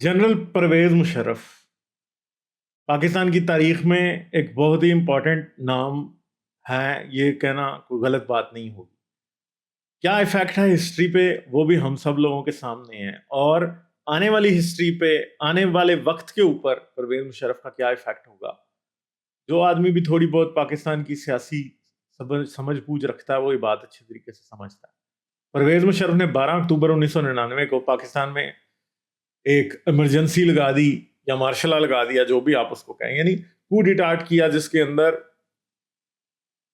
General Pervez Musharraf Pakistan کی تاریخ میں ایک بہت ہی امپورٹنٹ نام ہے، یہ کہنا کوئی غلط بات نہیں ہوگی۔ کیا ایفیکٹ ہے ہسٹری پہ، وہ بھی ہم سب لوگوں کے سامنے ہے، اور آنے والی ہسٹری پہ، آنے والے وقت کے اوپر پرویز مشرف کا کیا ایفیکٹ ہوگا۔ جو آدمی بھی تھوڑی بہت پاکستان کی سیاسی سمجھ بوجھ رکھتا ہے، وہ یہ بات اچھی طریقے سے سمجھتا ہے۔ پرویز مشرف نے 12 اکتوبر 1999 کو پاکستان میں ایک ایمرجنسی لگا دی یا مارشل لا لگا دیا، جو بھی آپ اس کو کہیں، یعنی کو ڈیٹاٹ کیا، جس کے اندر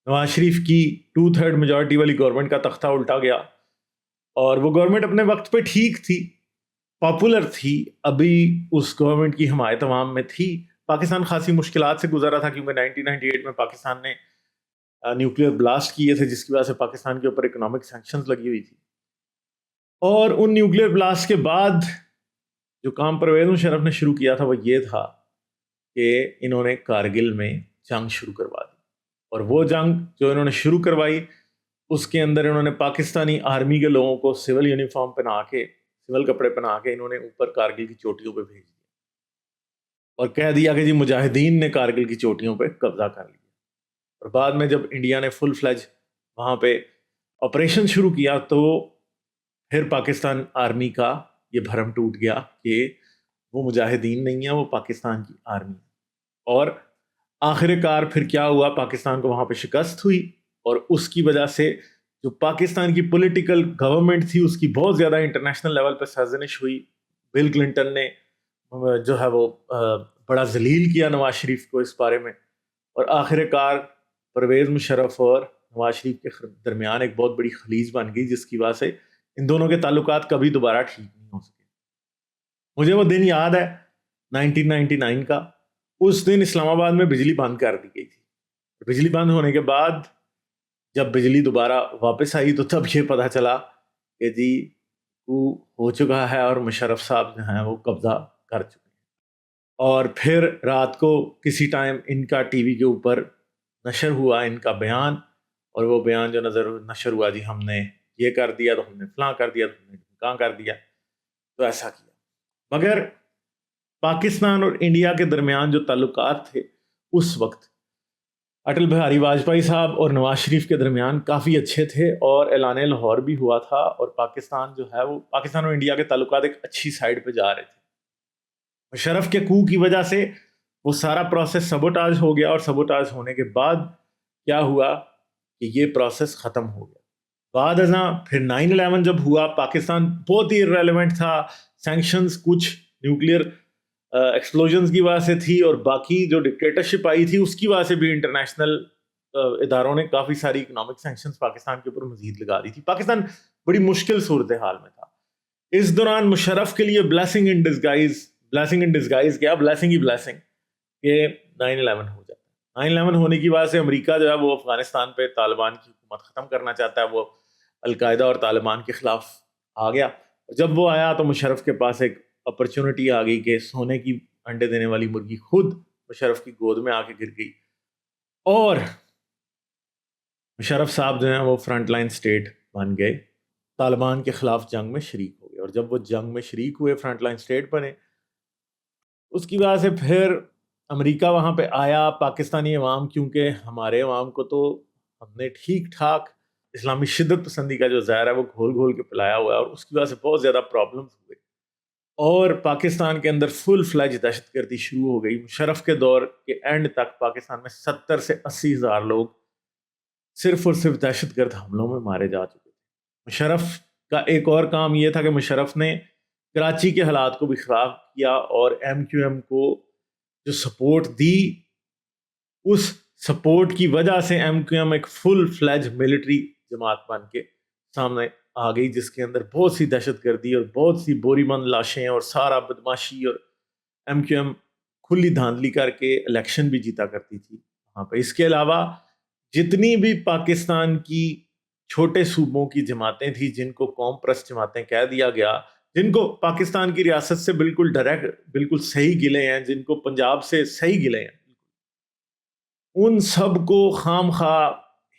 نواز شریف کی 2/3 میجورٹی والی گورنمنٹ کا تختہ الٹا گیا، اور وہ گورنمنٹ اپنے وقت پہ ٹھیک تھی، پاپولر تھی، ابھی اس گورنمنٹ کی حمایت عوام میں تھی۔ پاکستان خاصی مشکلات سے گزرا تھا، کیونکہ 1998 میں پاکستان نے نیوکلیر بلاسٹ کیے تھے، جس کی وجہ سے پاکستان کے اوپر اکنامک سینکشنز لگی ہوئی تھی۔ اور ان نیوکلیر بلاسٹ کے بعد جو کام پرویز مشرف نے شروع کیا تھا، وہ یہ تھا کہ انہوں نے کارگل میں جنگ شروع کروا دی، اور وہ جنگ جو انہوں نے شروع کروائی، اس کے اندر انہوں نے پاکستانی آرمی کے لوگوں کو سول یونیفارم پہنا کے، سول کپڑے پہنا کے، انہوں نے اوپر کارگل کی چوٹیوں پہ بھیج دیا اور کہہ دیا کہ جی مجاہدین نے کارگل کی چوٹیوں پہ قبضہ کر لیا۔ اور بعد میں جب انڈیا نے فل فلیج وہاں پہ آپریشن شروع کیا، تو پھر پاکستان آرمی کا یہ بھرم ٹوٹ گیا کہ وہ مجاہدین نہیں ہیں، وہ پاکستان کی آرمی ہے۔ اور آخر کار پھر کیا ہوا، پاکستان کو وہاں پہ شکست ہوئی، اور اس کی وجہ سے جو پاکستان کی پولیٹیکل گورنمنٹ تھی، اس کی بہت زیادہ انٹرنیشنل لیول پہ سرزنش ہوئی۔ بل کلنٹن نے جو ہے وہ بڑا ذلیل کیا نواز شریف کو اس بارے میں، اور آخر کار پرویز مشرف اور نواز شریف کے درمیان ایک بہت بڑی خلیج بن گئی، جس کی وجہ سے ان دونوں کے تعلقات کبھی دوبارہ ٹھیک نہیں ہو سکے۔ مجھے وہ دن یاد ہے 1999 کا، اس دن اسلام آباد میں بجلی بند کر دی گئی تھی۔ بجلی بند ہونے کے بعد جب بجلی دوبارہ واپس آئی، تو تب یہ پتہ چلا کہ جی وہ ہو چکا ہے، اور مشرف صاحب جو ہیں وہ قبضہ کر چکے ہیں۔ اور پھر رات کو کسی ٹائم ان کا ٹی وی کے اوپر نشر ہوا ان کا بیان، اور وہ بیان جو نشر ہوا، جی ہم نے یہ کر دیا، تو ہم نے فلاں کر دیا، تو ہم نے کہاں کر دیا، تو ایسا کیا۔ مگر پاکستان اور انڈیا کے درمیان جو تعلقات تھے اس وقت، اٹل بہاری واجپئی صاحب اور نواز شریف کے درمیان کافی اچھے تھے، اور اعلان لاہور بھی ہوا تھا، اور پاکستان جو ہے وہ، پاکستان اور انڈیا کے تعلقات ایک اچھی سائڈ پہ جا رہے تھے۔ مشرف کے کو کی وجہ سے وہ سارا پروسیس سبوٹاج ہو گیا، اور سبوٹاج ہونے کے بعد کیا ہوا کہ یہ پروسیس ختم ہو گیا۔ بعد ازاں پھر 9/11 جب ہوا، پاکستان بہت ہی ریلیونٹ تھا، سینکشنز کچھ نیوکلیئر ایکسپلوژنز کی وجہ سے تھی، اور باقی جو ڈکٹیٹرشپ آئی تھی اس کی وجہ سے بھی انٹرنیشنل اداروں نے کافی ساری اکنامک سینکشنز پاکستان کے اوپر مزید لگا دی تھی۔ پاکستان بڑی مشکل صورتحال میں تھا۔ اس دوران مشرف کے لیے بلیسنگ ان ڈسگائز کیا، بلیسنگ ہی بلیسنگ کہ 9/11 ہو جاتا ہے۔ 9/11 ہونے کی وجہ سے امریکہ جو ہے وہ افغانستان پہ طالبان کی حکومت ختم کرنا چاہتا ہے، وہ القاعدہ اور طالبان کے خلاف آ گیا۔ جب وہ آیا تو مشرف کے پاس ایک اپرچونٹی آ گئی کہ سونے کی انڈے دینے والی مرغی خود مشرف کی گود میں آ کے گر گئی، اور مشرف صاحب جو ہیں وہ فرنٹ لائن سٹیٹ بن گئے، طالبان کے خلاف جنگ میں شریک ہو گئے۔ اور جب وہ جنگ میں شریک ہوئے، فرنٹ لائن سٹیٹ بنے، اس کی وجہ سے پھر امریکہ وہاں پہ آیا۔ پاکستانی عوام، کیونکہ ہمارے عوام کو تو ہم نے ٹھیک ٹھاک اسلامی شدت پسندی کا جو زہر ہے وہ گھول گھول کے پلایا ہوا ہے، اور اس کی وجہ سے بہت زیادہ پرابلمز ہوئے، اور پاکستان کے اندر فل فلیج دہشت گردی شروع ہو گئی۔ مشرف کے دور کے اینڈ تک پاکستان میں 70 سے 80 ہزار لوگ صرف اور صرف دہشت گرد حملوں میں مارے جا چکے تھے۔ مشرف کا ایک اور کام یہ تھا کہ مشرف نے کراچی کے حالات کو بھی خراب کیا، اور ایم کیو ایم کو جو سپورٹ دی، اس سپورٹ کی وجہ سے ایم کیو ایم ایک فل فلیج ملٹری جماعت بن کے سامنے آ گئی، جس کے اندر بہت سی دہشت گردی اور بہت سی بوری مند لاشیں اور سارا بدماشی، اور ایم کیو ایم کھلی دھاندلی کر کے الیکشن بھی جیتا کرتی تھی وہاں پہ۔ اس کے علاوہ جتنی بھی پاکستان کی چھوٹے صوبوں کی جماعتیں تھیں، جن کو قوم پرست جماعتیں کہہ دیا گیا، جن کو پاکستان کی ریاست سے بالکل ڈائریکٹ، بالکل صحیح گلے ہیں، جن کو پنجاب سے صحیح گلے ہیں، ان سب کو خام خواہ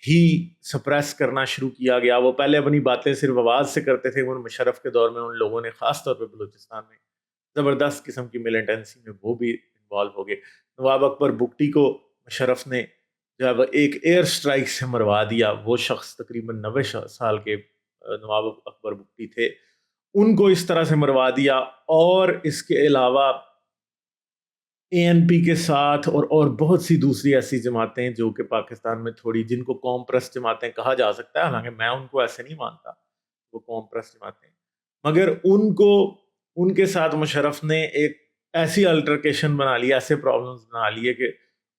ہی سپریس کرنا شروع کیا گیا۔ وہ پہلے اپنی باتیں صرف آواز سے کرتے تھے، ان مشرف کے دور میں ان لوگوں نے خاص طور پہ بلوچستان میں زبردست قسم کی ملیٹنسی میں وہ بھی انوالو ہو گئے. نواب اکبر بگٹی کو مشرف نے جب ایک ایئر سٹرائک سے مروا دیا، وہ شخص تقریباً 90 سال کے نواب اکبر بگٹی تھے، ان کو اس طرح سے مروا دیا. اور اس کے علاوہ اے این پی کے ساتھ اور بہت سی دوسری ایسی جماعتیں جو کہ پاکستان میں تھوڑی، جن کو قوم پرست جماعتیں کہا جا سکتا ہے، حالانکہ میں ان کو ایسے نہیں مانتا، وہ قوم پرست جماعتیں، مگر ان کے ساتھ مشرف نے ایک ایسی الٹرکیشن بنا لی، ایسے پرابلمز بنا لیے کہ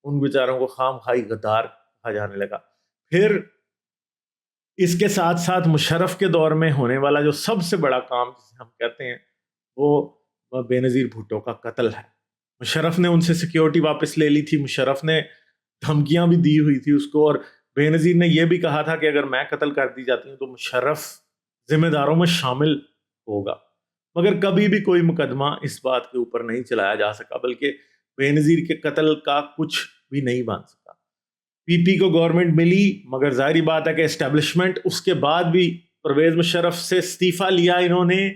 ان بیچاروں کو خام خواہی غدار کہا جانے لگا. پھر اس کے ساتھ ساتھ مشرف کے دور میں ہونے والا جو سب سے بڑا کام جسے ہم کہتے ہیں وہ بے نظیر بھٹو کا قتل ہے. مشرف نے ان سے سیکیورٹی واپس لے لی تھی، مشرف نے دھمکیاں بھی دی ہوئی تھی اس کو، اور بے نظیر نے یہ بھی کہا تھا کہ اگر میں قتل کر دی جاتی ہوں تو مشرف ذمہ داروں میں شامل ہوگا. مگر کبھی بھی کوئی مقدمہ اس بات کے اوپر نہیں چلایا جا سکا، بلکہ بے نظیر کے قتل کا کچھ بھی نہیں بن سکا. پی پی کو گورنمنٹ ملی، مگر ظاہری بات ہے کہ اسٹیبلشمنٹ اس کے بعد بھی پرویز مشرف سے استعفیٰ لیا انہوں نے،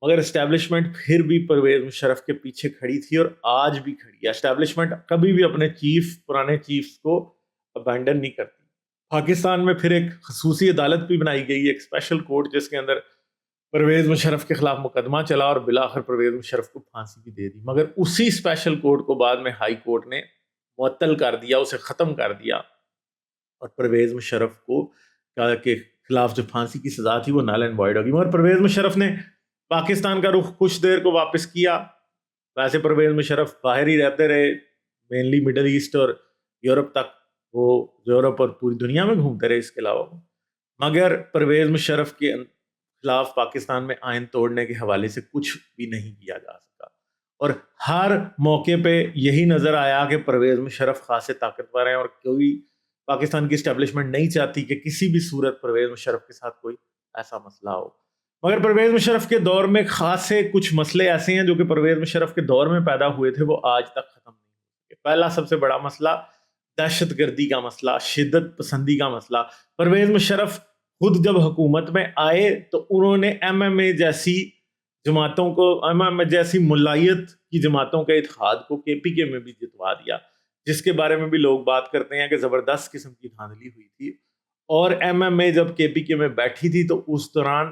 مگر اسٹیبلشمنٹ پھر بھی پرویز مشرف کے پیچھے کھڑی تھی اور آج بھی کھڑی ہے. اسٹیبلشمنٹ کبھی بھی اپنے پرانے چیفز کو ابینڈن نہیں کرتی. پاکستان میں پھر ایک خصوصی عدالت بھی بنائی گئی، ایک اسپیشل کورٹ، جس کے اندر پرویز مشرف کے خلاف مقدمہ چلا اور بالآخر پرویز مشرف کو پھانسی بھی دے دی. مگر اسی اسپیشل کورٹ کو بعد میں ہائی کورٹ نے معطل کر دیا، اسے ختم کر دیا، اور پرویز مشرف کو کے خلاف جو پھانسی کی سزا تھی وہ نل اینڈ وائڈ ہوگی. مگر پرویز مشرف نے پاکستان کا رخ کچھ دیر کو واپس کیا. ویسے پرویز مشرف باہر ہی رہتے رہے، مینلی مڈل ایسٹ اور یورپ تک، وہ یورپ اور پوری دنیا میں گھومتے رہے اس کے علاوہ. مگر پرویز مشرف کے خلاف پاکستان میں آئین توڑنے کے حوالے سے کچھ بھی نہیں کیا جا سکا، اور ہر موقع پہ یہی نظر آیا کہ پرویز مشرف خاصے طاقتور ہیں، اور کوئی پاکستان کی اسٹیبلشمنٹ نہیں چاہتی کہ کسی بھی صورت پرویز مشرف کے ساتھ کوئی ایسا مسئلہ ہو. مگر پرویز مشرف کے دور میں خاصے کچھ مسئلے ایسے ہیں جو کہ پرویز مشرف کے دور میں پیدا ہوئے تھے، وہ آج تک ختم نہیں ہوئے. پہلا سب سے بڑا مسئلہ دہشت گردی کا مسئلہ، شدت پسندی کا مسئلہ. پرویز مشرف خود جب حکومت میں آئے تو انہوں نے ایم ایم اے جیسی جماعتوں کو، ایم ایم اے جیسی ملائیت کی جماعتوں کے اتحاد کو کے پی کے میں بھی جتوا دیا، جس کے بارے میں بھی لوگ بات کرتے ہیں کہ زبردست قسم کی دھاندلی ہوئی تھی. اور ایم ایم اے جب کے پی کے میں بیٹھی تھی تو اس دوران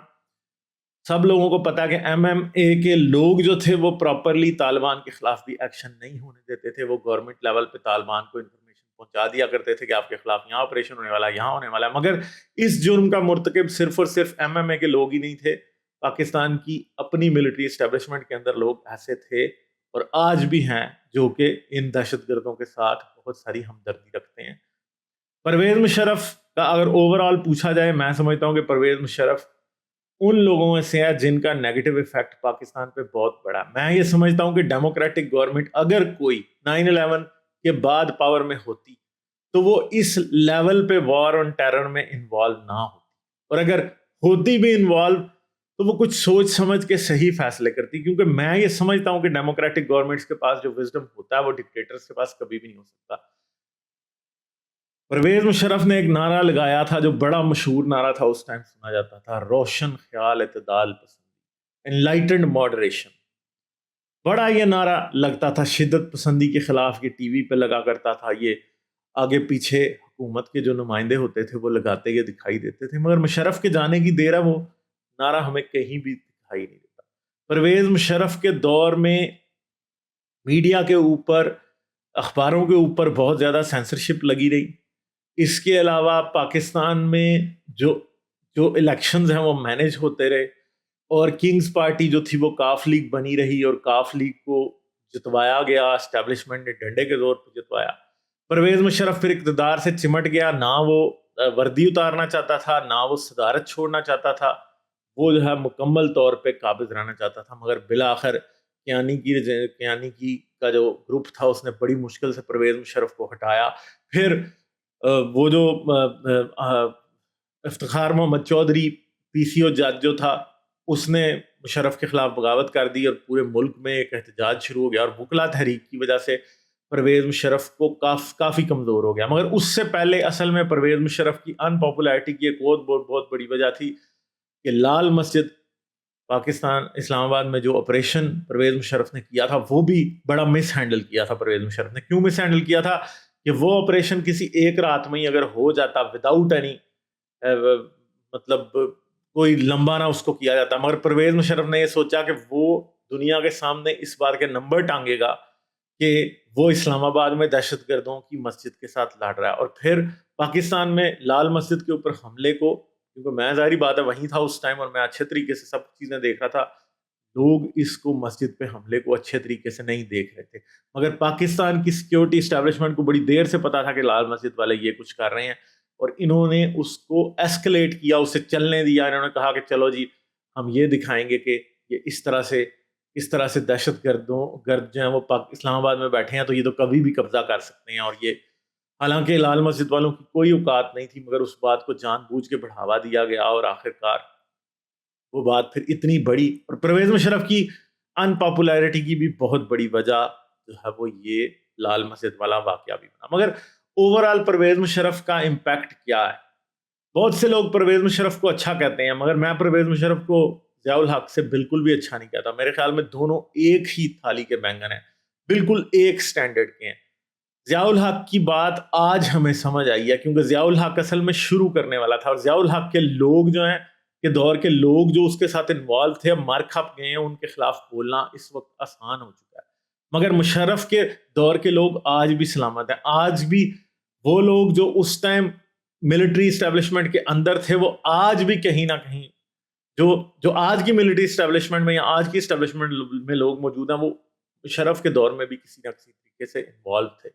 سب لوگوں کو پتا کہ ایم ایم اے کے لوگ جو تھے وہ پراپرلی طالبان کے خلاف بھی ایکشن نہیں ہونے دیتے تھے. وہ گورنمنٹ لیول پہ طالبان کو انفارمیشن پہنچا دیا کرتے تھے کہ آپ کے خلاف یہاں آپریشن ہونے والا ہے، یہاں ہونے والا ہے. مگر اس جرم کا مرتکب صرف اور صرف ایم ایم اے کے لوگ ہی نہیں تھے، پاکستان کی اپنی ملٹری اسٹیبلشمنٹ کے اندر لوگ ایسے تھے اور آج بھی ہیں جو کہ ان دہشت گردوں کے ساتھ بہت ساری ہمدردی رکھتے ہیں. پرویز مشرف کا اگر اوور آل پوچھا جائے، میں سمجھتا ہوں کہ پرویز مشرف ان لوگوں میں سے ہے جن کا نیگیٹو ایفیکٹ پاکستان پہ بہت بڑا. میں یہ سمجھتا ہوں کہ ڈیموکریٹک گورنمنٹ اگر کوئی 9/11 کے بعد پاور میں ہوتی تو وہ اس لیول پہ وار آن ٹیرر میں انوالو نہ ہوتی، اور اگر ہوتی بھی انوالو تو وہ کچھ سوچ سمجھ کے صحیح فیصلے کرتی. کیونکہ میں یہ سمجھتا ہوں کہ ڈیموکریٹک گورنمنٹس کے پاس جو وزڈم ہوتا ہے وہ ڈکٹیٹرز کے پاس کبھی بھی نہیں ہو سکتا. پرویز مشرف نے ایک نعرہ لگایا تھا جو بڑا مشہور نعرہ تھا، اس ٹائم سنا جاتا تھا، روشن خیال اعتدال پسندی، انلائٹنڈ ماڈریشن. بڑا یہ نعرہ لگتا تھا، شدت پسندی کے خلاف یہ ٹی وی پہ لگا کرتا تھا، یہ آگے پیچھے حکومت کے جو نمائندے ہوتے تھے وہ لگاتے یہ دکھائی دیتے تھے. مگر مشرف کے جانے کی دیر ہے وہ نعرہ ہمیں کہیں بھی دکھائی نہیں دیتا. پرویز مشرف کے دور میں میڈیا کے اوپر، اخباروں کے اوپر بہت زیادہ سینسرشپ لگی رہی. اس کے علاوہ پاکستان میں جو الیکشنز ہیں وہ مینیج ہوتے رہے، اور کنگز پارٹی جو تھی وہ کاف لیگ بنی رہی، اور کاف لیگ کو جتوایا گیا، اسٹیبلشمنٹ نے ڈنڈے کے زور پہ جتوایا. پرویز مشرف پھر اقتدار سے چمٹ گیا، نہ وہ وردی اتارنا چاہتا تھا، نہ وہ صدارت چھوڑنا چاہتا تھا، وہ جو ہے مکمل طور پہ قابض رہنا چاہتا تھا. مگر بالآخر کیانی کی کا جو گروپ تھا اس نے بڑی مشکل سے پرویز مشرف کو ہٹایا. پھر وہ جو افتخار محمد چودھری پی سی او جج جو تھا، اس نے مشرف کے خلاف بغاوت کر دی اور پورے ملک میں ایک احتجاج شروع ہو گیا، اور وکلا تحریک کی وجہ سے پرویز مشرف کو کافی کمزور ہو گیا. مگر اس سے پہلے اصل میں پرویز مشرف کی ان پاپولیرٹی کی ایک بہت بڑی وجہ تھی کہ لال مسجد پاکستان اسلام آباد میں جو آپریشن پرویز مشرف نے کیا تھا وہ بھی بڑا مس ہینڈل کیا تھا پرویز مشرف نے. کیوں مس ہینڈل کیا تھا؟ کہ وہ آپریشن کسی ایک رات میں ہی اگر ہو جاتا وداؤٹ اینی مطلب کوئی لمبا نہ اس کو کیا جاتا, مگر پرویز مشرف نے یہ سوچا کہ وہ دنیا کے سامنے اس بات کے نمبر ٹانگے گا کہ وہ اسلام آباد میں دہشت گردوں کی مسجد کے ساتھ لڑ رہا ہے, اور پھر پاکستان میں لال مسجد کے اوپر حملے کو, کیونکہ میں ظاہری بات ہے وہیں تھا اس ٹائم اور میں اچھے طریقے سے سب چیزیں دیکھ رہا تھا, لوگ اس کو مسجد پہ حملے کو اچھے طریقے سے نہیں دیکھ رہے تھے, مگر پاکستان کی سیکیورٹی اسٹیبلشمنٹ کو بڑی دیر سے پتا تھا کہ لال مسجد والے یہ کچھ کر رہے ہیں, اور انہوں نے اس کو ایسکلیٹ کیا, اسے چلنے دیا. انہوں نے کہا کہ چلو جی ہم یہ دکھائیں گے کہ یہ اس طرح سے دہشت گرد جو ہیں وہ اسلام آباد میں بیٹھے ہیں تو یہ تو کبھی بھی قبضہ کر سکتے ہیں, اور یہ حالانکہ لال مسجد والوں کی کوئی اوقات نہیں تھی, مگر اس بات کو جان بوجھ کے بڑھاوا دیا گیا, اور آخرکار وہ بات پھر اتنی بڑی. اور پرویز مشرف کی ان پاپولیرٹی کی بھی بہت بڑی وجہ جو ہے وہ یہ لال مسجد والا واقعہ بھی بنا. مگر اوور آل پرویز مشرف کا امپیکٹ کیا ہے؟ بہت سے لوگ پرویز مشرف کو اچھا کہتے ہیں, مگر میں پرویز مشرف کو ضیاء الحق سے بالکل بھی اچھا نہیں کہتا. میرے خیال میں دونوں ایک ہی تھالی کے بینگن ہیں, بالکل ایک سٹینڈرڈ کے ہیں. ضیاء الحق کی بات آج ہمیں سمجھ آئی ہے کیونکہ ضیاء الحق اصل میں شروع کرنے والا تھا, اور ضیاء الحق کے لوگ جو ہیں کے دور کے لوگ جو اس کے ساتھ انوالو تھے اب مر کھپ گئے ہیں, ان کے خلاف بولنا اس وقت آسان ہو چکا ہے. مگر مشرف کے دور کے لوگ آج بھی سلامت ہیں. آج بھی وہ لوگ جو اس ٹائم ملٹری اسٹیبلشمنٹ کے اندر تھے وہ آج بھی کہیں نہ کہیں جو آج کی ملٹری اسٹیبلشمنٹ میں یا آج کی اسٹیبلشمنٹ میں لوگ موجود ہیں وہ مشرف کے دور میں بھی کسی نہ کسی طریقے سے انوالو تھے.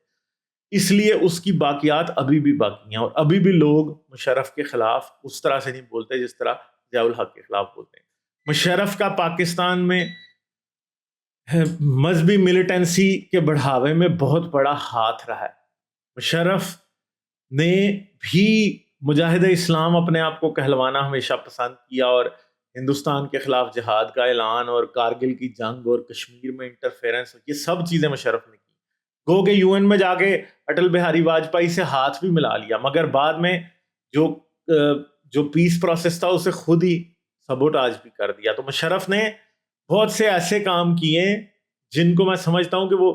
اس لیے اس کی باقیات ابھی بھی باقی ہیں, اور ابھی بھی لوگ مشرف کے خلاف اس طرح سے نہیں بولتے جس طرح ضیاء الحق کے خلاف بولتے ہیں. مشرف کا پاکستان میں مذہبی ملیٹنسی کے بڑھاوے میں بہت بڑا ہاتھ رہا ہے. مشرف نے بھی مجاہد اسلام اپنے آپ کو کہلوانا ہمیشہ پسند کیا, اور ہندوستان کے خلاف جہاد کا اعلان اور کارگل کی جنگ اور کشمیر میں انٹرفیرنس, یہ سب چیزیں مشرف نے کی. گو کہ یو این میں جا کے اٹل بہاری واجپئی سے ہاتھ بھی ملا لیا, مگر بعد میں جو پیس پروسیس تھا اسے خود ہی سبوٹاج بھی کر دیا. تو مشرف نے بہت سے ایسے کام کیے جن کو میں سمجھتا ہوں کہ وہ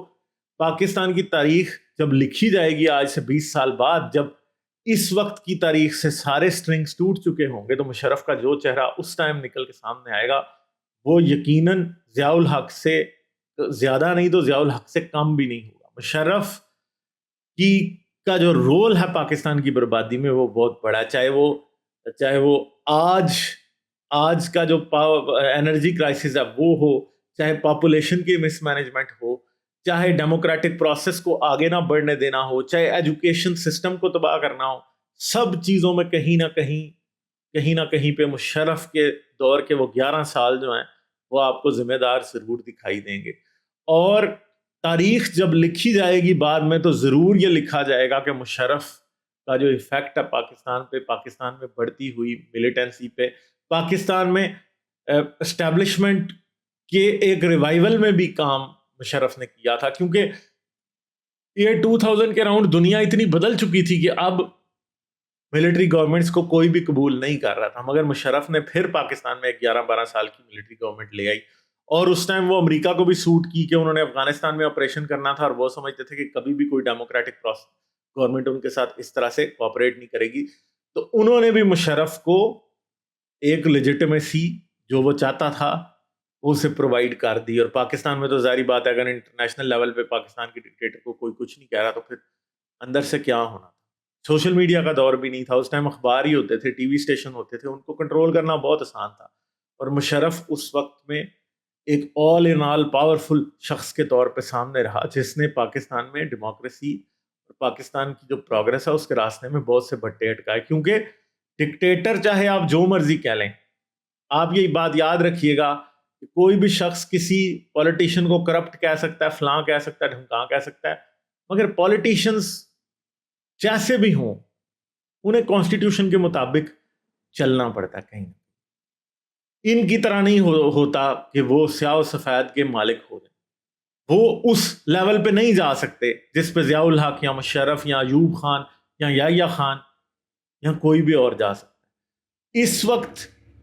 پاکستان کی تاریخ جب لکھی جائے گی آج سے 20 سال بعد, جب اس وقت کی تاریخ سے سارے سٹرنگز ٹوٹ چکے ہوں گے, تو مشرف کا جو چہرہ اس ٹائم نکل کے سامنے آئے گا وہ یقیناً ضیاء الحق سے زیادہ نہیں تو ضیاء الحق سے کم بھی نہیں ہوگا. مشرف کا جو رول ہے پاکستان کی بربادی میں وہ بہت بڑا ہے, چاہے وہ آج کا جو انرجی کرائسس ہے وہ ہو, چاہے پاپولیشن کی مس مینجمنٹ ہو, چاہے ڈیموکریٹک پروسیس کو آگے نہ بڑھنے دینا ہو, چاہے ایجوکیشن سسٹم کو تباہ کرنا ہو, سب چیزوں میں کہیں نہ کہیں پہ مشرف کے دور کے وہ 11 سال جو ہیں وہ آپ کو ذمہ دار ضرور دکھائی دیں گے. اور تاریخ جب لکھی جائے گی بعد میں تو ضرور یہ لکھا جائے گا کہ مشرف کا جو ایفیکٹ ہے پاکستان میں بڑھتی ہوئی ملیٹنسی پہ, پاکستان میں اسٹیبلشمنٹ کے ایک ریوائول میں بھی کام مشرف نے کیا تھا. کیونکہ یہ 2000 کے راؤنڈ دنیا اتنی بدل چکی تھی کہ اب ملٹری گورنمنٹس کو کوئی بھی قبول نہیں کر رہا تھا, مگر مشرف نے پھر پاکستان میں 11-12 سال کی ملٹری گورنمنٹ لے آئی, اور اس ٹائم وہ امریکہ کو بھی سوٹ کی کہ انہوں نے افغانستان میں آپریشن کرنا تھا, اور وہ سمجھتے تھے کہ کبھی بھی کوئی ڈیموکریٹک گورنمنٹ ان کے ساتھ اس طرح سے کوآپریٹ نہیں کرے گی. تو انہوں نے بھی مشرف کو ایک لیجیٹمیسی جو وہ چاہتا تھا اسے پرووائڈ کر دی. اور پاکستان میں تو ظاہری بات ہے اگر انٹرنیشنل لیول پہ پاکستان کے ڈکٹیٹر کو کوئی کچھ نہیں کہہ رہا تو پھر اندر سے کیا ہونا. سوشل میڈیا کا دور بھی نہیں تھا اس ٹائم, اخبار ہی ہوتے تھے, ٹی وی اسٹیشن ہوتے تھے, ان کو کنٹرول کرنا بہت آسان تھا. اور مشرف اس وقت میں ایک آل ان آل پاورفل شخص کے طور پہ سامنے رہا جس نے پاکستان میں ڈیموکریسی اور پاکستان کی جو پروگریس ہے اس کے راستے میں بہت سے بٹے اٹکائے. کیونکہ ڈکٹیٹر چاہے آپ جو مرضی کہہ لیں, آپ یہ بات یاد رکھیے گا کہ کوئی بھی شخص کسی پولیٹیشین کو کرپٹ کہہ سکتا ہے, فلاں کہہ سکتا ہے, ڈھمکاں کہہ سکتا ہے, مگر پولیٹیشینز جیسے بھی ہوں انہیں کانسٹیٹیوشن کے مطابق چلنا پڑتا ہے. کہیں ان کی طرح نہیں ہوتا کہ وہ سیاہ و سفید کے مالک ہو جائیں, وہ اس لیول پہ نہیں جا سکتے جس پہ ضیاء الحق یا مشرف یا ایوب خان یا یحییٰ خان یا کوئی بھی اور جا سکتا ہے. اس وقت